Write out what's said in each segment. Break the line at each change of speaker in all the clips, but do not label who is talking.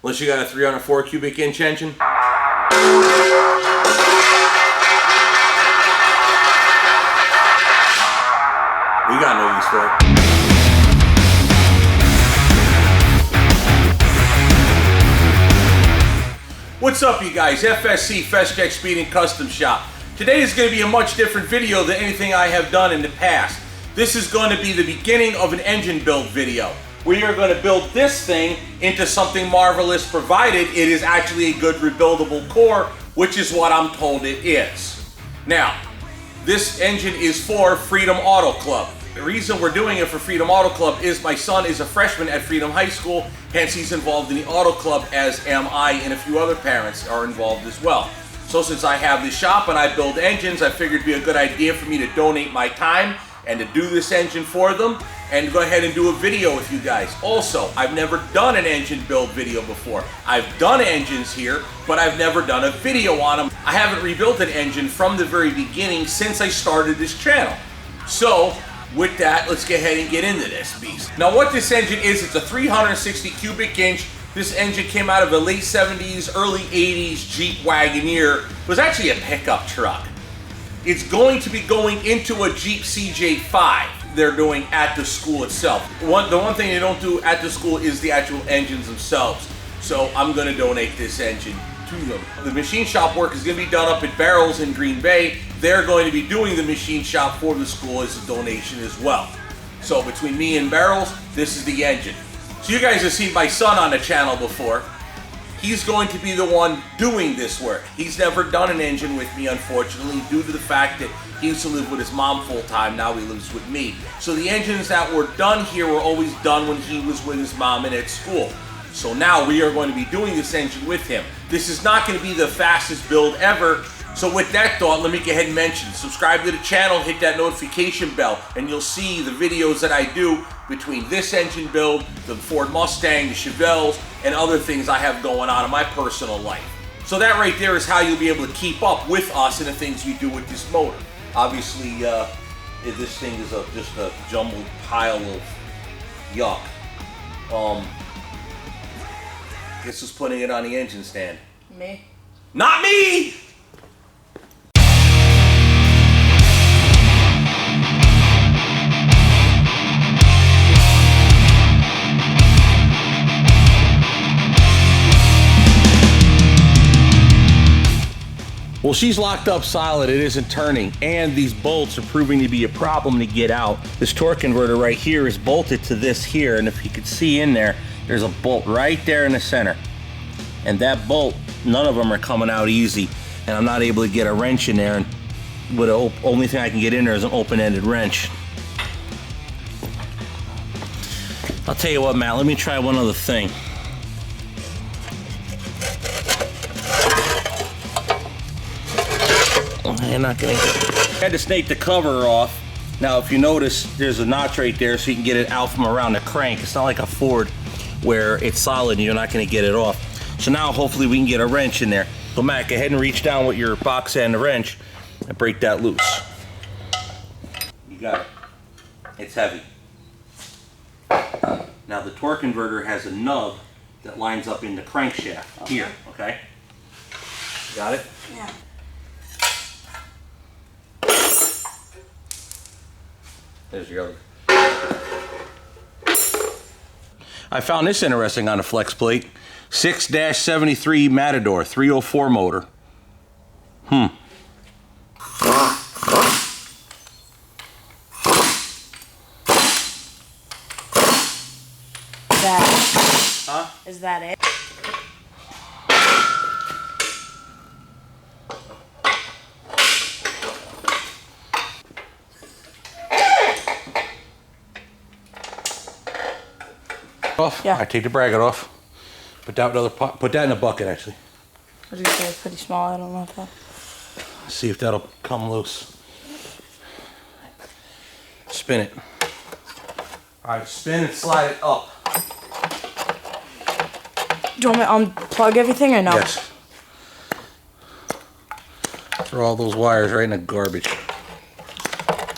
Unless you got a 304 cubic inch engine. We got no use for it. What's up, you guys? FSC, Fast Check Speed and Custom Shop. Today is going to be a much different video than anything I have done in the past. This is going to be the beginning of an engine build video. We are going to build this thing into something marvelous, provided it is actually a good rebuildable core, which is what I'm told it is. Now, this engine is for Freedom Auto Club. The reason we're doing it for Freedom Auto Club is my son is a freshman at Freedom High School, hence he's involved in the auto club, as am I, and a few other parents are involved as well. So since I have this shop and I build engines, I figured it'd be a good idea for me to donate my time and to do this engine for them and go ahead and do a video with you guys. Also, I've never done an engine build video before. I've done engines here, but I've never done a video on them. I haven't rebuilt an engine from the very beginning since I started this channel. So, with that, let's get ahead and get into this beast. Now what this engine is, it's a 360 cubic inch. This engine came out of the late 70s, early 80s Jeep Wagoneer. It was actually a pickup truck. It's going to be going into a Jeep CJ5 they're doing at the school itself. The one thing they don't do at the school is the actual engines themselves. So I'm gonna donate this engine to them. The machine shop work is going to be done up at Barrels in Green Bay. They're going to be doing the machine shop for the school as a donation as well. So between me and Barrels, this is the engine. So you guys have seen my son on the channel before. He's going to be the one doing this work. He's never done an engine with me, unfortunately, due to the fact that he used to live with his mom full time. Now he lives with me. So the engines that were done here were always done when he was with his mom and at school. So now we are going to be doing this engine with him. This is not going to be the fastest build ever. So with that thought, let me go ahead and mention, subscribe to the channel, hit that notification bell, and you'll see the videos that I do between this engine build, the Ford Mustang, the Chevelles, and other things I have going on in my personal life. So that right there is how you'll be able to keep up with us and the things we do with this motor. Obviously, this thing is just a jumbled pile of yuck. Guess who's putting it on the engine stand?
Me.
Not me! Well, she's locked up solid, it isn't turning, and these bolts are proving to be a problem to get out. This torque converter right here is bolted to this here, and if you could see in there, there's a bolt right there in the center. And that bolt, none of them are coming out easy, and I'm not able to get a wrench in there, and with the only thing I can get in there is an open-ended wrench. I'll tell you what, Matt, let me try one other thing. You're not gonna get it. I had to snake the cover off. Now, if you notice, there's a notch right there so you can get it out from around the crank. It's not like a Ford where it's solid and you're not gonna get it off. So now, hopefully, we can get a wrench in there. So, Matt, go ahead and reach down with your box and the wrench and break that loose. You got it. It's heavy. Now, the torque converter has a nub that lines up in the crankshaft here, okay? Got it?
Yeah.
There's your other. I found this interesting on the flex plate. 6-73 Matador 304 motor. That,
huh? Is that it?
Off.
Yeah.
I take the bracket off. Put that in a bucket, actually.
What did you say? It's pretty small. I don't know if that.
See if that'll come loose. Spin it. All right, spin and slide it up.
Do you want me to unplug everything or no?
Yes. Throw all those wires right in the garbage.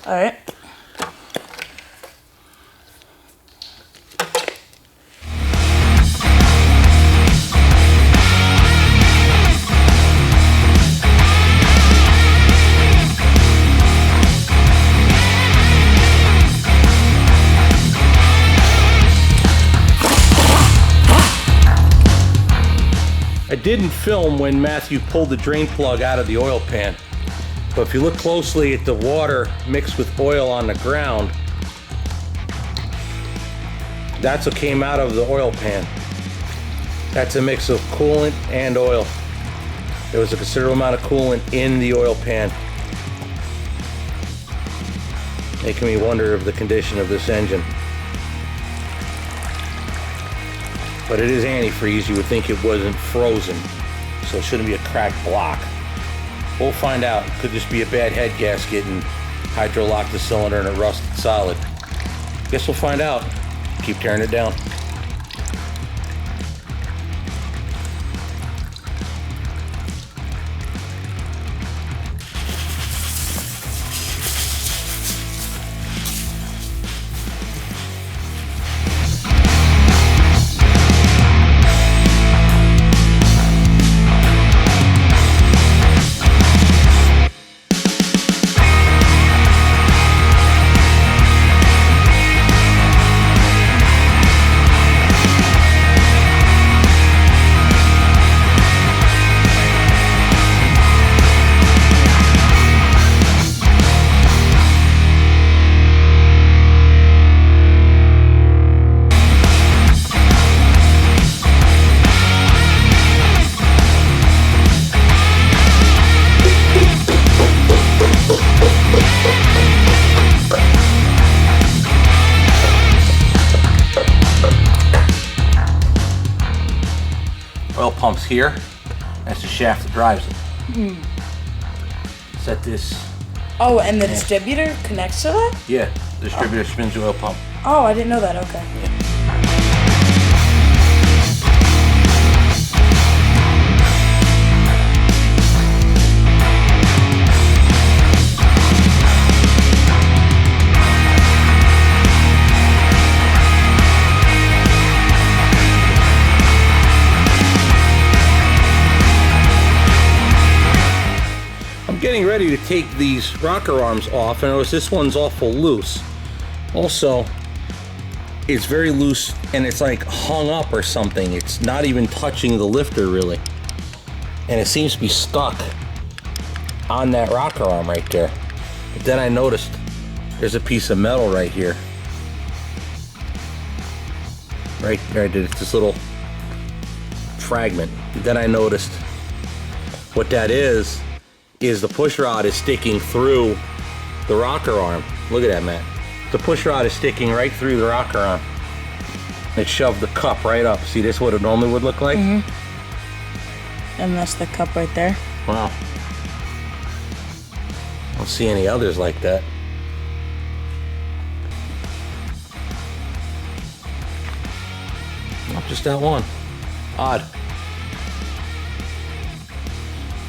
All right.
I didn't film when Matthew pulled the drain plug out of the oil pan, but if you look closely at the water mixed with oil on the ground, that's what came out of the oil pan. That's a mix of coolant and oil. There was a considerable amount of coolant in the oil pan, making me wonder of the condition of this engine. But it is antifreeze. You would think it wasn't frozen, so it shouldn't be a cracked block. We'll find out. Could just be a bad head gasket and hydro-locked the cylinder and it rusted solid. Guess we'll find out. Keep tearing it down. Oil pump's here. That's the shaft that drives it. Set this.
Oh, and the distributor connects to that?
Yeah, the distributor spins the oil pump.
Oh, I didn't know that. Okay.
Yeah. Getting ready to take these rocker arms off, and notice this one's awful loose. Also, it's very loose and it's like hung up or something. It's not even touching the lifter really. And it seems to be stuck on that rocker arm right there. But then I noticed there's a piece of metal right here. Right there, it's this little fragment. Then I noticed what that is the push rod is sticking through the rocker arm. Look at that, Matt. The push rod is sticking right through the rocker arm. It shoved the cup right up. See, this is what it normally would look like?
And that's the cup right there.
Wow. I don't see any others like that. Not just that one. Odd.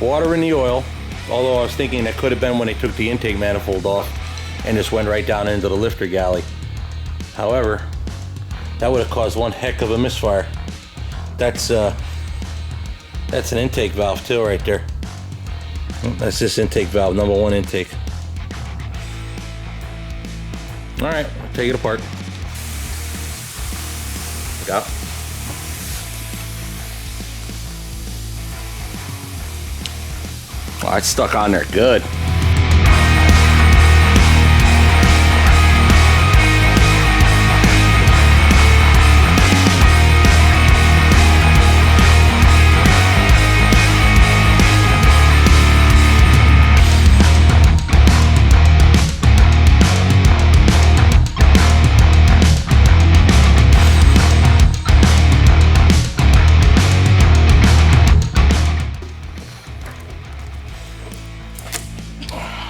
Water in the oil. Although I was thinking that could have been when they took the intake manifold off and just went right down into the lifter galley. However, that would have caused one heck of a misfire. That's an intake valve too right there. That's this intake valve, number one intake. All right, I'll take it apart. Go. Oh, it's stuck on there good.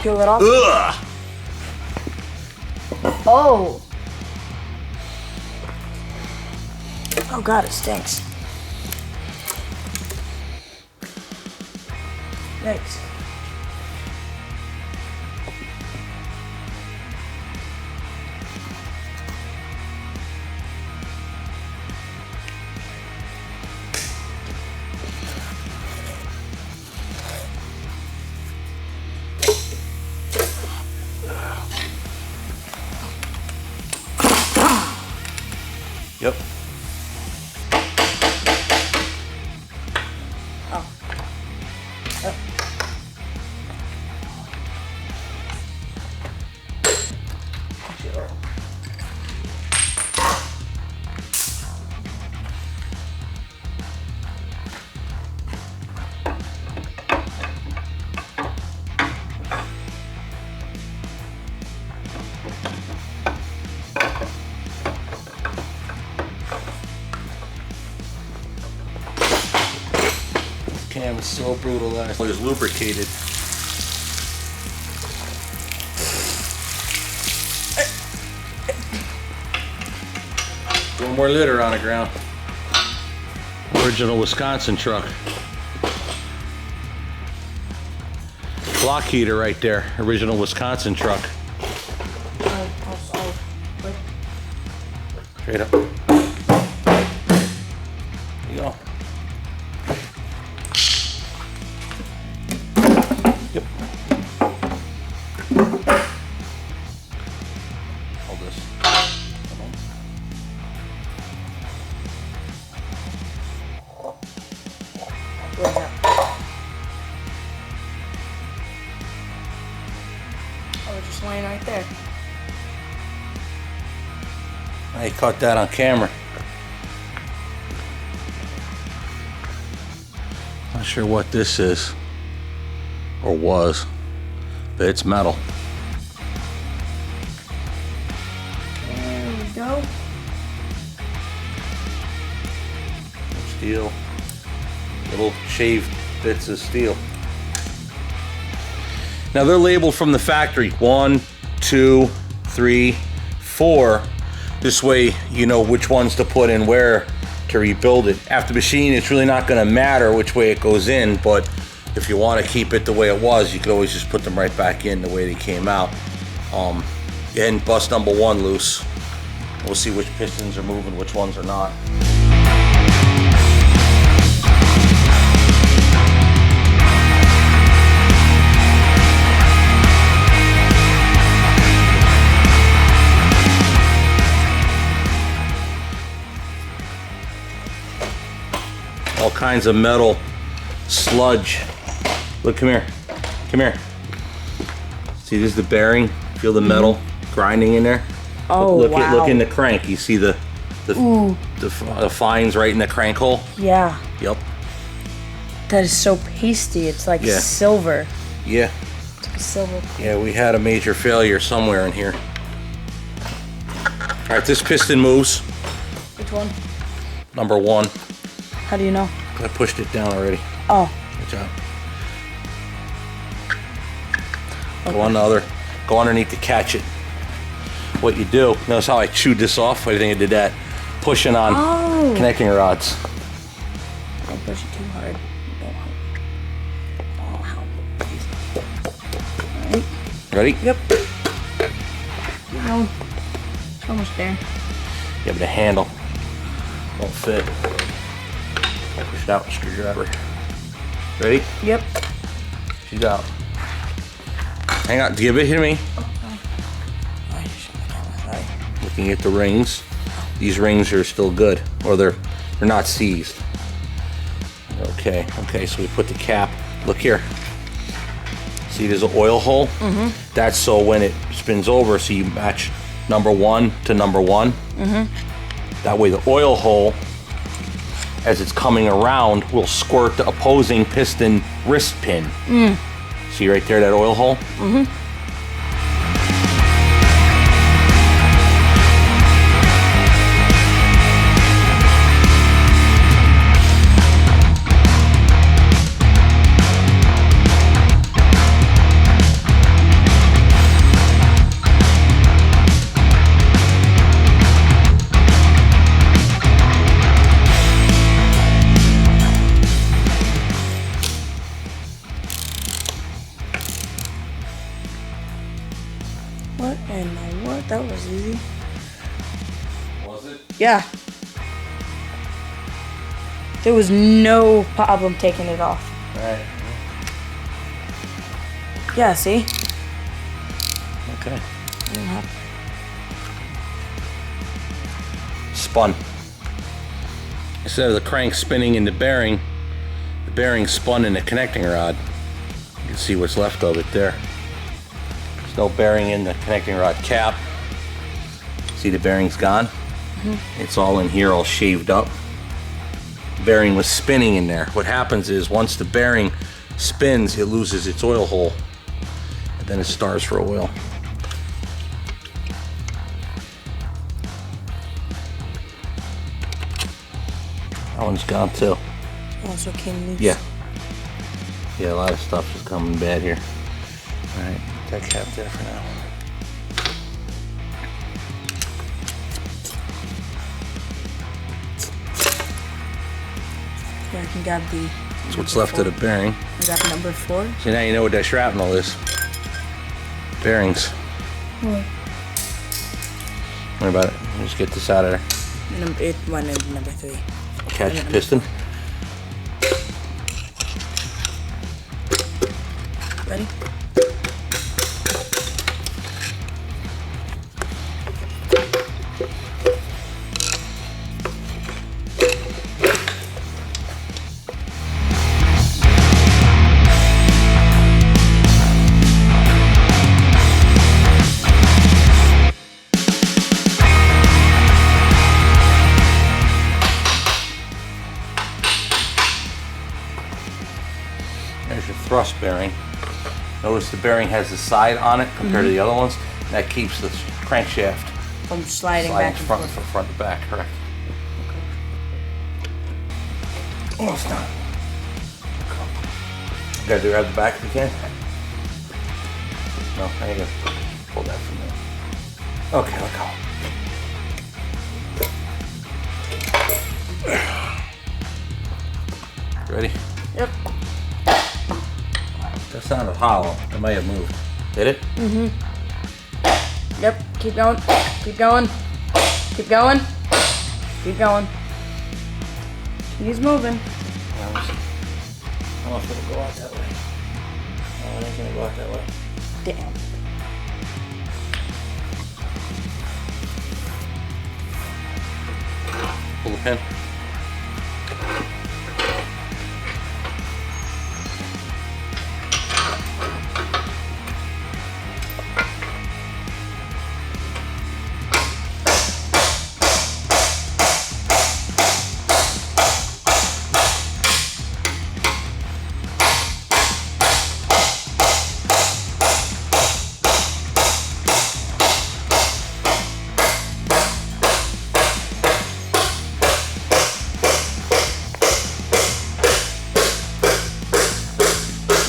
Peel it off.
Ugh!
Oh. Oh God, it stinks. Thanks.
Yep. cam is so brutalized. It was lubricated. One more litter on the ground. Original Wisconsin truck. Block heater right there. Original Wisconsin truck. Straight up. There you go. Yep. Hold this. Come on.
Where's that? Oh, it's just laying right there.
I caught that on camera. Not sure what this is or was, but it's metal.
There we go.
Steel. Little shaved bits of steel. Now they're labeled from the factory. 1, 2, 3, 4. This way you know which ones to put in where to rebuild it. After machine, it's really not going to matter which way it goes in, but if you want to keep it the way it was, you could always just put them right back in the way they came out. Go ahead and bust number 1 loose. We'll see which pistons are moving, which ones are not. All kinds of metal sludge. Look, come here. Come here. See, this is the bearing. Feel the metal grinding in there?
Oh,
look,
wow.
Look in the crank. You see the fines right in the crank hole?
Yeah.
Yep.
That is so pasty. It's like silver.
Yeah.
It's like a silver.
Yeah, we had a major failure somewhere in here. All right, this piston moves.
Which one?
Number 1.
How do you know?
I pushed it down already.
Oh.
Good job. Go on the other. Go underneath to catch it. What you do, notice how I chewed this off? Why do you think I did that? Pushing on connecting rods.
Don't push it too hard. Oh, how? All right.
Ready?
Yep. Keep going. It's almost there.
Yeah, but the handle won't fit. I push it out with a screwdriver. Ready?
Yep.
She's out. Hang on, give it to me. Looking at the rings. These rings are still good, or they're not seized. Okay, so we put the cap. Look here. See, there's an oil hole. That's so when it spins over, so you match number 1 to number 1. That way, the oil hole, as it's coming around, will squirt the opposing piston wrist pin. See right there, that oil hole?
What in the what? That was easy.
Was it?
Yeah. There was no problem taking it off.
Right.
Yeah, see?
Okay.
Didn't have-
Spun. Instead of the crank spinning in the bearing spun in the connecting rod. You can see what's left of it there. There's no bearing in the connecting rod cap. See, the bearing's gone? It's all in here, all shaved up. Bearing was spinning in there. What happens is once the bearing spins, it loses its oil hole. And then it starves for oil. That one's gone too.
Also came loose.
Yeah. Yeah, a lot of stuff is coming bad here. Alright, put that cap there for now.
Here, I can grab the...
That's what's left of the bearing.
Grab number 4.
So now you know what that shrapnel is. Bearings.
What?
What about it? Just get this out of there.
Number 8, 1, and number 3.
Catch the piston.
Ready?
There's your thrust bearing. Notice the bearing has the side on it compared to the other ones. That keeps the crankshaft
From sliding back and
from
forth.
front to back, correct. Almost done. You gotta do grab the back if you can. No, I need to pull that from there. Okay, let go. Ready?
Yep.
That sounded hollow. It might have moved. Did it?
Yep. Keep going. Keep going. Keep going. Keep going. He's moving.
I don't know if it'll go out that way. No, it ain't gonna go out that way.
Damn.
Pull the pin.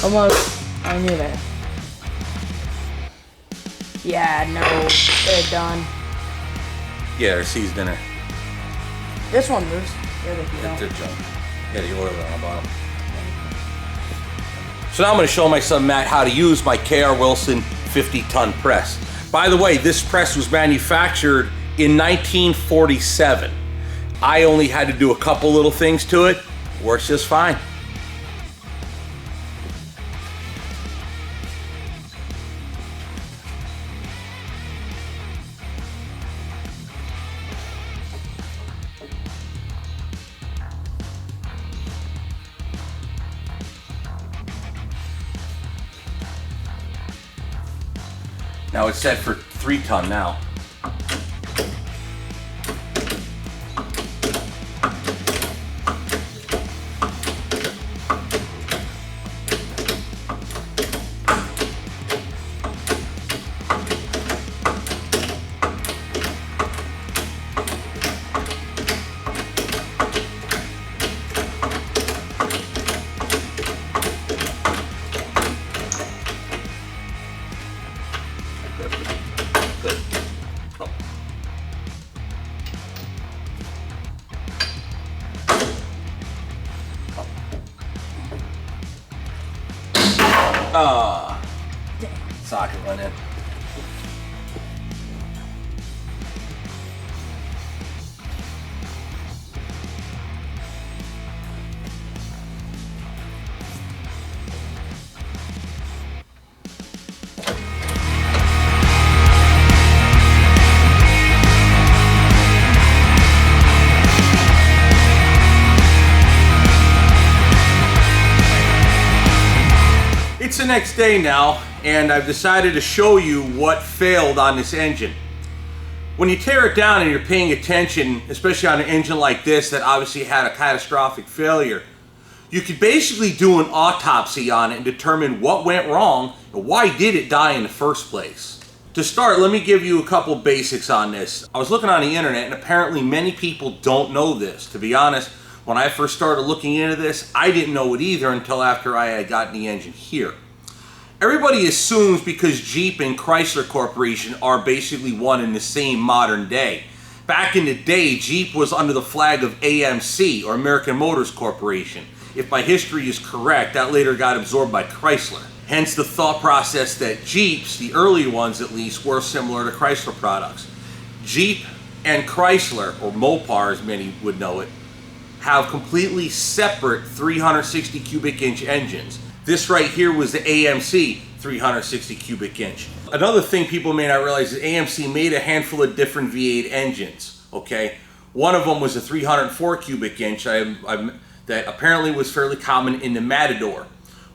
Almost. I knew that. Yeah, no. They're done.
Yeah, they're seized in there.
This one moves. The other two
They're
don't.
junk. Yeah, the oil on the bottom. So now I'm going to show my son Matt how to use my K.R. Wilson 50-ton press. By the way, this press was manufactured in 1947. I only had to do a couple little things to it. Works just fine. Now it's set for 3-ton now. Socket went in. It's the next day now, and I've decided to show you what failed on this engine. When you tear it down and you're paying attention, especially on an engine like this that obviously had a catastrophic failure, you could basically do an autopsy on it and determine what went wrong and why did it die in the first place. To start, let me give you a couple basics on this. I was looking on the internet and apparently many people don't know this. To be honest, When I first started looking into this, I didn't know it either until after I had gotten the engine here. Everybody assumes because Jeep and Chrysler Corporation are basically one and the same modern day. Back in the day, Jeep was under the flag of AMC, or American Motors Corporation. If my history is correct, that later got absorbed by Chrysler. Hence the thought process that Jeeps, the early ones at least, were similar to Chrysler products. Jeep and Chrysler, or Mopar as many would know it, have completely separate 360 cubic inch engines. This right here was the AMC 360 cubic inch. Another thing people may not realize is AMC made a handful of different V8 engines, okay? One of them was a 304 cubic inch that apparently was fairly common in the Matador.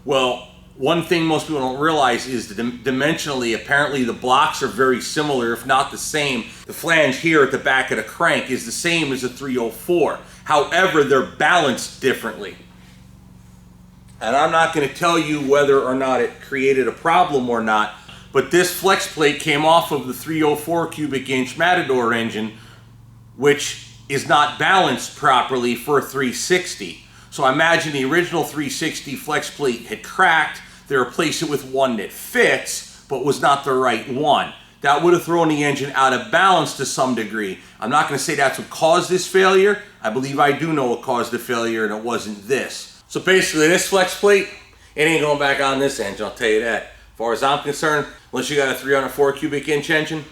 Well, one thing most people don't realize is that dimensionally, apparently the blocks are very similar, if not the same. The flange here at the back of the crank is the same as a 304. However, they're balanced differently. And I'm not going to tell you whether or not it created a problem or not, but this flex plate came off of the 304 cubic inch Matador engine, which is not balanced properly for a 360. So I imagine the original 360 flex plate had cracked. They replaced it with one that fits, but was not the right one. That would have thrown the engine out of balance to some degree. I'm not going to say that's what caused this failure. I believe I do know what caused the failure, and it wasn't this. So basically, this flex plate, it ain't going back on this engine, I'll tell you that. As far as I'm concerned, unless you got a 304 cubic inch engine,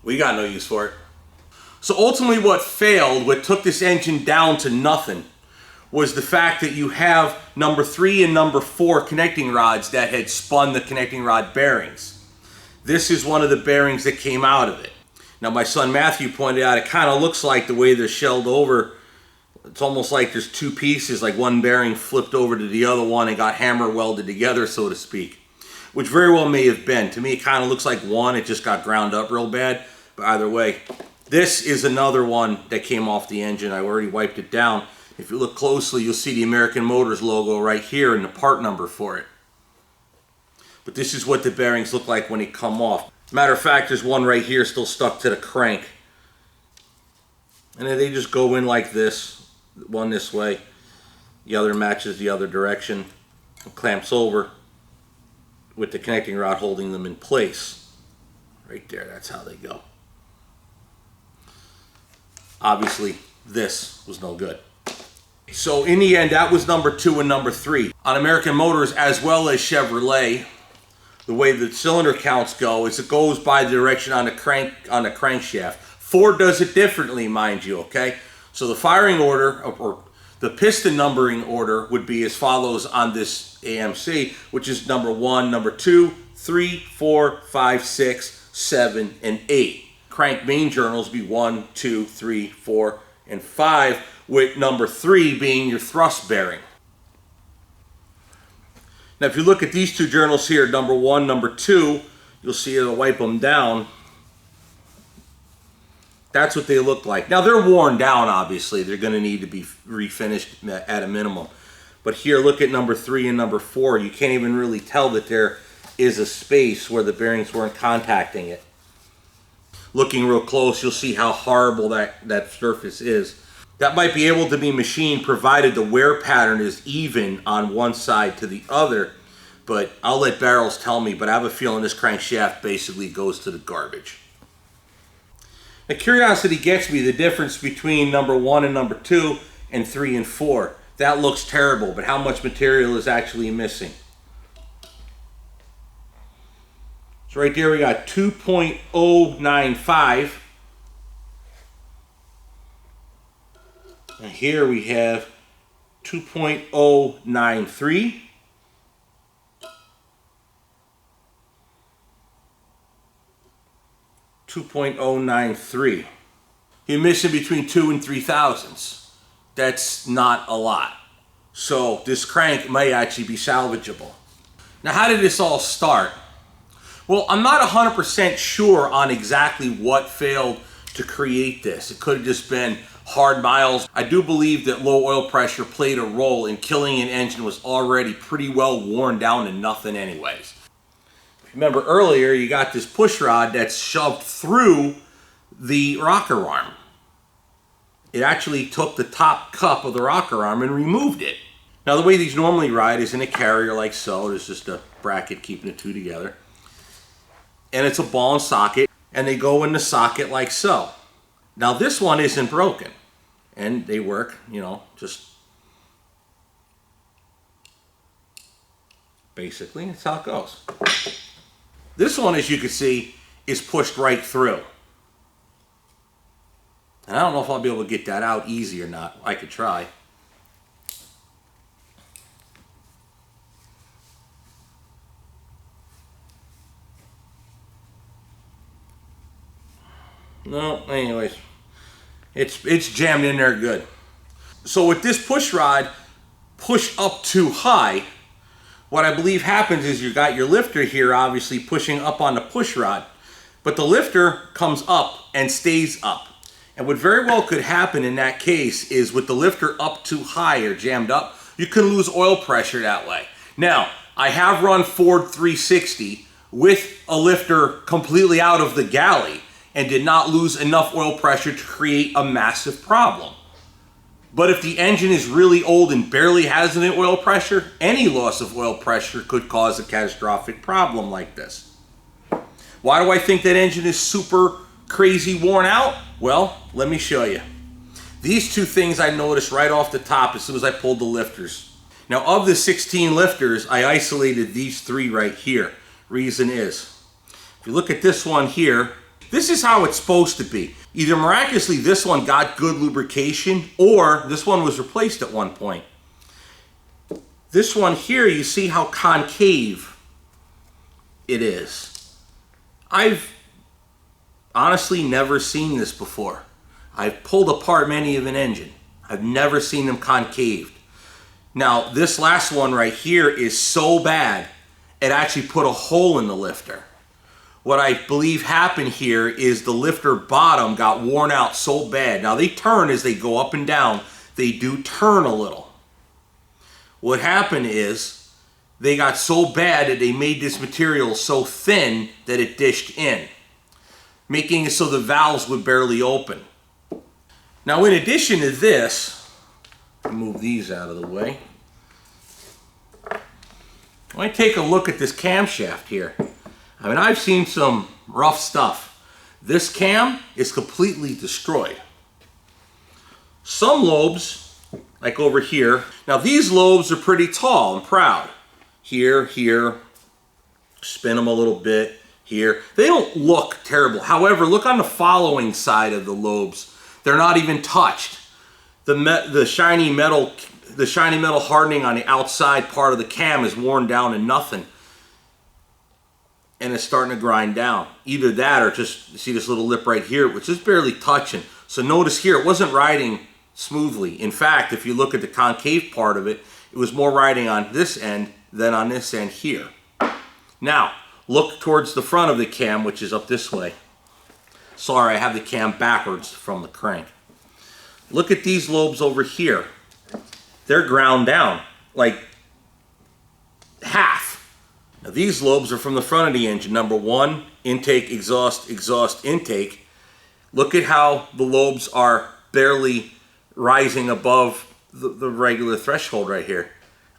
we got no use for it. So ultimately what failed, what took this engine down to nothing, was the fact that you have number 3 and number 4 connecting rods that had spun the connecting rod bearings. This is one of the bearings that came out of it. Now my son Matthew pointed out it kind of looks like the way they're shelled over. It's almost like there's two pieces, like one bearing flipped over to the other one and got hammer welded together, so to speak. Which very well may have been. To me it kind of looks like one, it just got ground up real bad. But either way, this is another one that came off the engine. I already wiped it down. If you look closely, you'll see the American Motors logo right here and the part number for it. But this is what the bearings look like when they come off. Matter of fact, there's one right here still stuck to the crank. And then they just go in like this. One this way. The other matches the other direction. It clamps over with the connecting rod holding them in place. Right there, that's how they go. Obviously, this was no good. So in the end, that was number 2 and number 3. On American Motors, as well as Chevrolet, the way the cylinder counts go is it goes by the direction on the crankshaft. Ford does it differently, mind you, okay? So the firing order, or the piston numbering order, would be as follows on this AMC, which is number 1, number 2, 3, 4, 5, 6, 7, and 8. Crank main journals be 1, 2, 3, 4, and 5, with number 3 being your thrust bearing. Now if you look at these two journals here, number 1, number 2, you'll see it'll wipe them down. That's what they look like. Now they're worn down, obviously. They're going to need to be refinished at a minimum. But here, look at number 3 and number 4. You can't even really tell that there is a space where the bearings weren't contacting it. Looking real close, you'll see how horrible that surface is. That might be able to be machined provided the wear pattern is even on one side to the other. But I'll let Barrels tell me, but I have a feeling this crankshaft basically goes to the garbage. Now, curiosity gets me the difference between number 1 and number 2 and 3 and 4. That looks terrible, but how much material is actually missing? So right there we got 2.095. And here we have 2.093. .093. You're missing between 2 and 3 thousandths. That's not a lot. So this crank may actually be salvageable. Now how did this all start? Well, I'm not 100% sure on exactly what failed to create this. It could have just been hard miles. I do believe that low oil pressure played a role in killing an engine was already pretty well worn down to nothing anyways. If Remember earlier, you got this push rod that's shoved through the rocker arm. It actually took the top cup of the rocker arm and removed it. Now the way these normally ride is in a carrier like so. There's just a bracket keeping the two together. And it's a ball and socket, and they go in the socket like so. Now this one isn't broken, and they work, you know, just basically, that's how it goes. This one, as you can see, is pushed right through. And I don't know if I'll be able to get that out easy or not. I could try. No, anyways, it's jammed in there good. So with this push rod pushed up too high, what I believe happens is you got your lifter here obviously pushing up on the push rod, but the lifter comes up and stays up. And what very well could happen in that case is with the lifter up too high or jammed up, you can lose oil pressure that way. Now, I have run Ford 360 with a lifter completely out of the galley and did not lose enough oil pressure to create a massive problem. But if the engine is really old and barely has any oil pressure, any loss of oil pressure could cause a catastrophic problem like this. Why do I think that engine is super crazy worn out? Well, let me show you. These two things I noticed right off the top as soon as I pulled the lifters. Now, of the 16 lifters, I isolated these three right here. Reason is, if you look at this one here, this is how it's supposed to be. Either miraculously this one got good lubrication or this one was replaced at one point. This one here, you see how concave it is. I've honestly never seen this before. I've pulled apart many of an engine. I've never seen them concaved. Now, this last one right here is so bad, it actually put a hole in the lifter. What I believe happened here is the lifter bottom got worn out so bad. Now, they turn as they go up and down. They do turn a little. What happened is they got so bad that they made this material so thin that it dished in, making it so the valves would barely open. Now, in addition to this, move these out of the way. When I take a look at this camshaft here, I mean, I've seen some rough stuff. This cam is completely destroyed. Some lobes, like over here, now these lobes are pretty tall and proud. Here, here, spin them a little bit, here. They don't look terrible. However, look on the following side of the lobes. They're not even touched. The shiny metal hardening on the outside part of the cam is worn down to nothing. And it's starting to grind down. Either that or just, you see this little lip right here, which is barely touching. So notice here, it wasn't riding smoothly. In fact, if you look at the concave part of it, it was more riding on this end than on this end here. Now, look towards the front of the cam, which is up this way. Sorry, I have the cam backwards from the crank. Look at these lobes over here. They're ground down, like half. Now these lobes are from the front of the engine. Number one, intake, exhaust, exhaust, intake. Look at how the lobes are barely rising above the regular threshold right here.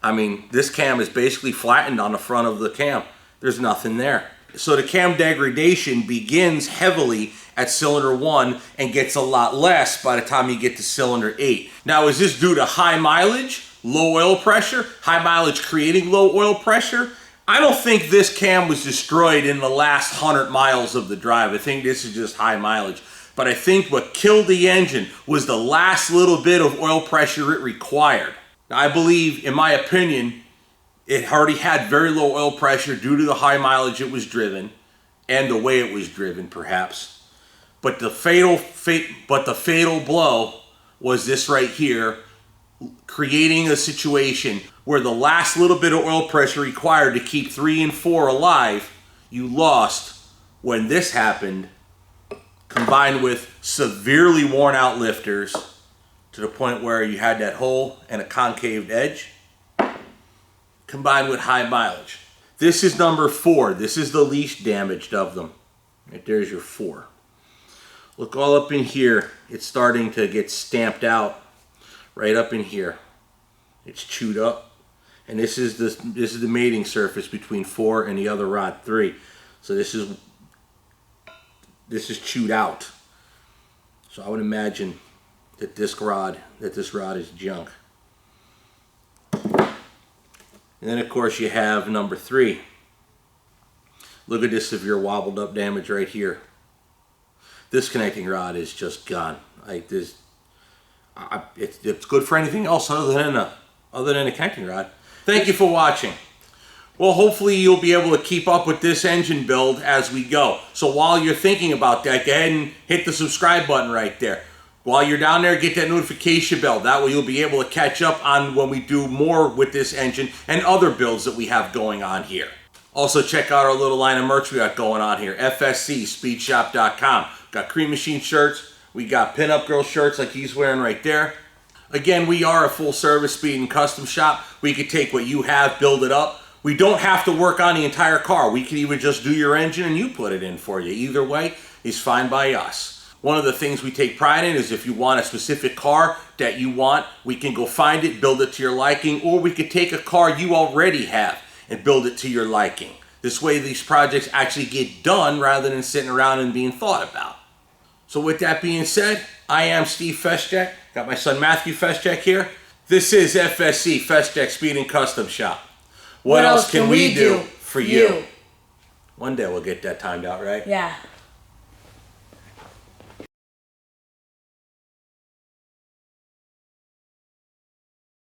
I mean, this cam is basically flattened on the front of the cam. There's nothing there. So the cam degradation begins heavily at cylinder 1 and gets a lot less by the time you get to cylinder 8. Now, is this due to high mileage, low oil pressure, high mileage creating low oil pressure? I don't think this cam was destroyed in the last 100 miles of the drive. I think this is just high mileage. But I think what killed the engine was the last little bit of oil pressure it required. Now, I believe, in my opinion, it already had very low oil pressure due to the high mileage it was driven and the way it was driven, perhaps. But the fatal blow was this right here, creating a situation where the last little bit of oil pressure required to keep 3 and 4 alive, you lost when this happened, combined with severely worn out lifters to the point where you had that hole and a concaved edge, combined with high mileage. This is number 4. This is the least damaged of them. Right there's your 4. Look all up in here. It's starting to get stamped out. Right up in here. It's chewed up. And this is the mating surface between 4 and the other rod 3. So this is chewed out. So I would imagine that this rod is junk. And then of course you have number 3. Look at this severe wobbled up damage right here. This connecting rod is just gone. It's good for anything else other than a connecting rod. Thank you for watching. Well, hopefully you'll be able to keep up with this engine build as we go. So while you're thinking about that, go ahead and hit the subscribe button right there. While you're down there, get that notification bell. That way you'll be able to catch up on when we do more with this engine and other builds that we have going on here. Also check out our little line of merch we got going on here. FSCSpeedshop.com. Got Cream Machine shirts. We got Pinup Girl shirts like he's wearing right there. Again, we are a full-service speed and custom shop. We could take what you have, build it up. We don't have to work on the entire car. We can even just do your engine and you put it in for you. Either way is fine by us. One of the things we take pride in is if you want a specific car that you want, we can go find it, build it to your liking, or we could take a car you already have and build it to your liking. This way these projects actually get done rather than sitting around and being thought about. So with that being said, I am Steve Feschek. Got my son Matthew Feschek here. This is FSC, Feschek Speed and Custom Shop. What else can we do for you? One day we'll get that timed out, right?
Yeah.